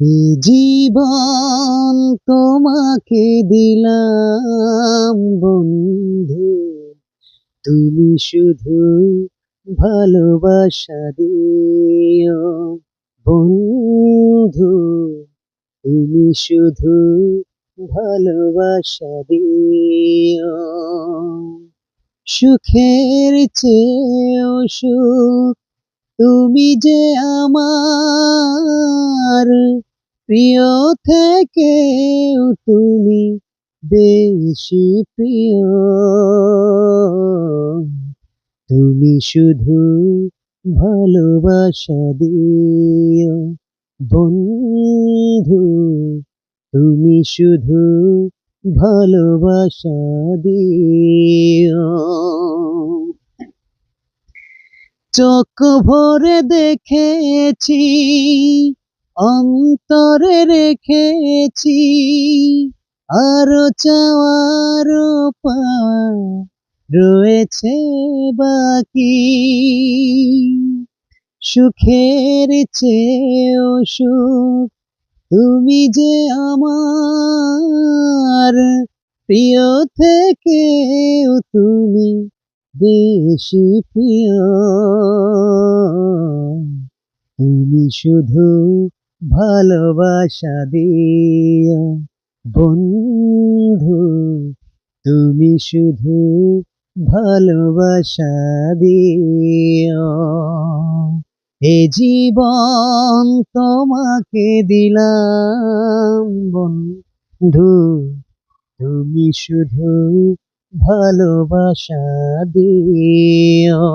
এ জীবন তোমাকে দিলাম বন্ধু, তুমি শুধু ভালোবাসা দিও বন্ধু, তুমি শুধু ভালোবাসা দিও। সুখের চেয়েও সুখ তুমি যে আমার, প্রিয় থেকেও তুমি বেশি প্রিয়। তুমি শুধু ভালোবাসা দিও বন্ধু, তুমি শুধু ভালোবাসা দিও। চোখ ভরে দেখেছি, অন্তরে রেখেছি, আরো চাওয়ার পাওয়া রয়েছে বাকি। সুখের চেয়েও সুখ তুমি যে আমার, প্রিয় থেকেও তুমি বেশি প্রিয়। তুমি শুধু ভালোবাসা দিও বন্ধু, তুমি শুধু ভালোবাসা দিও। এ জীবন তোমাকে দিলাম বন্ধু, তুমি শুধু ভালোবাসা দিও।